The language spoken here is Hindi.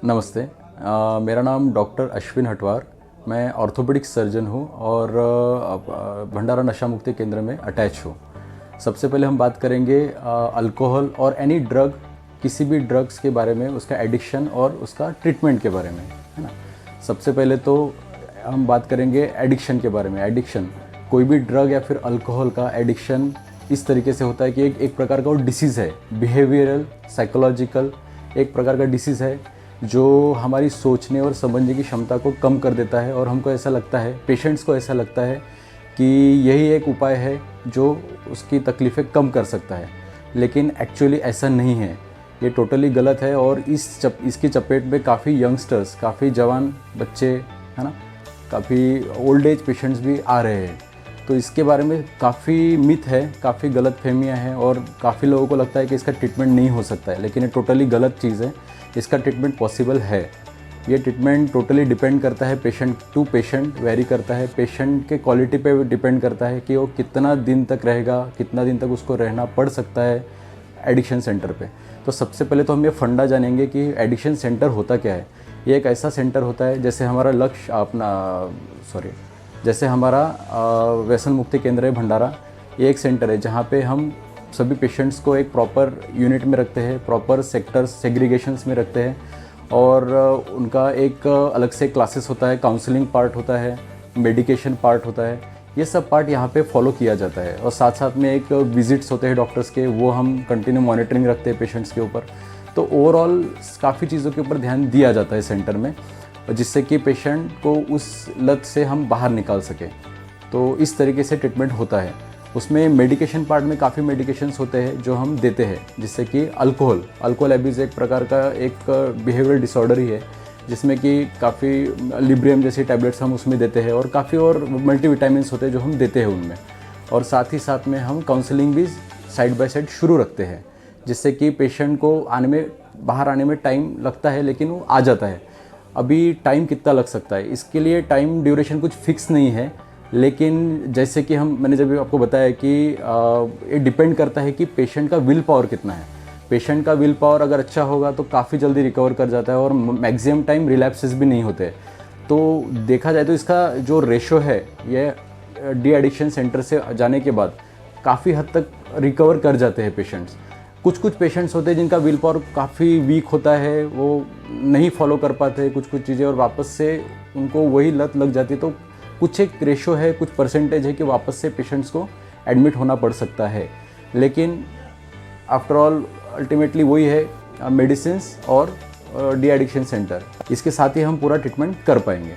नमस्ते। मेरा नाम डॉक्टर अश्विन हटवार। मैं ऑर्थोपेडिक सर्जन हूँ और भंडारा नशा मुक्ति केंद्र में अटैच हूँ। सबसे पहले हम बात करेंगे अल्कोहल और एनी ड्रग, किसी भी ड्रग्स के बारे में, उसका एडिक्शन और उसका ट्रीटमेंट के बारे में, है ना। सबसे पहले तो हम बात करेंगे एडिक्शन के बारे में। एडिक्शन, कोई भी ड्रग या फिर अल्कोहल का एडिक्शन इस तरीके से होता है कि एक प्रकार का वो डिसीज़ है, बिहेवियरल, साइकोलॉजिकल एक प्रकार का डिसीज़ है जो हमारी सोचने और समझने की क्षमता को कम कर देता है। और हमको ऐसा लगता है, पेशेंट्स को ऐसा लगता है कि यही एक उपाय है जो उसकी तकलीफ़ें कम कर सकता है, लेकिन एक्चुअली ऐसा नहीं है। ये टोटली गलत है और इसकी चपेट में काफ़ी यंगस्टर्स, काफ़ी जवान बच्चे, है ना, काफ़ी ओल्ड एज पेशेंट्स भी आ रहे हैं। तो इसके बारे में काफ़ी मिथ है, काफ़ी गलतफहमियां हैं और काफ़ी लोगों को लगता है कि इसका ट्रीटमेंट नहीं हो सकता है, लेकिन ये टोटली गलत चीज़ है। इसका ट्रीटमेंट पॉसिबल है। ये ट्रीटमेंट टोटली डिपेंड करता है, पेशेंट टू पेशेंट वेरी करता है, पेशेंट के क्वालिटी पे डिपेंड करता है कि वो कितना दिन तक रहेगा, कितना दिन तक उसको रहना पड़ सकता है एडिक्शन सेंटर पे। तो सबसे पहले तो हम ये फंडा जानेंगे कि एडिक्शन सेंटर होता क्या है। ये एक ऐसा सेंटर होता है जैसे हमारा व्यसन मुक्ति केंद्र है भंडारा। ये एक सेंटर है जहाँ पे हम सभी पेशेंट्स को एक प्रॉपर यूनिट में रखते हैं, प्रॉपर सेक्टर्स सेग्रीगेशंस में रखते हैं और उनका एक अलग से क्लासेस होता है, काउंसलिंग पार्ट होता है, मेडिकेशन पार्ट होता है। ये सब पार्ट यहाँ पे फॉलो किया जाता है और साथ साथ में एक विजिट्स होते हैं डॉक्टर्स के, वो हम कंटिन्यू मॉनिटरिंग रखते हैं पेशेंट्स के ऊपर। तो ओवरऑल काफ़ी चीज़ों के ऊपर ध्यान दिया जाता है सेंटर में, जिससे कि पेशेंट को उस लत से हम बाहर निकाल सकें। तो इस तरीके से ट्रीटमेंट होता है। उसमें मेडिकेशन पार्ट में काफ़ी मेडिकेशंस होते हैं जो हम देते हैं, जिससे कि अल्कोहल एब्यूज़ एक प्रकार का एक बिहेवियरल डिसऑर्डर ही है, जिसमें कि काफ़ी लिब्रियम जैसी टैबलेट्स हम उसमें देते हैं और काफ़ी और मल्टीविटामिन्स होते हैं जो हम देते हैं उनमें। और साथ ही साथ में हम काउंसलिंग भी साइड बाय साइड शुरू रखते हैं, जिससे कि पेशेंट को बाहर आने में टाइम लगता है, लेकिन वो आ जाता है। अभी टाइम कितना लग सकता है, इसके लिए टाइम ड्यूरेशन कुछ फिक्स नहीं है, लेकिन जैसे कि मैंने जब आपको बताया कि ये डिपेंड करता है कि पेशेंट का विल पावर कितना है। पेशेंट का विल पावर अगर अच्छा होगा तो काफ़ी जल्दी रिकवर कर जाता है और मैक्सिमम टाइम रिलैप्सेस भी नहीं होते। तो देखा जाए तो इसका जो रेशो है, ये डी एडिक्शन सेंटर से जाने के बाद काफ़ी हद तक रिकवर कर जाते हैं पेशेंट्स। कुछ पेशेंट्स होते हैं जिनका विल पावर काफ़ी वीक होता है, वो नहीं फॉलो कर पाते कुछ चीज़ें और वापस से उनको वही लत लग जाती है। तो कुछ एक रेशो है, कुछ परसेंटेज है कि वापस से पेशेंट्स को एडमिट होना पड़ सकता है, लेकिन आफ्टर ऑल अल्टीमेटली वही है मेडिसिन्स और डी एडिक्शन सेंटर। इसके साथ ही हम पूरा ट्रीटमेंट कर पाएंगे।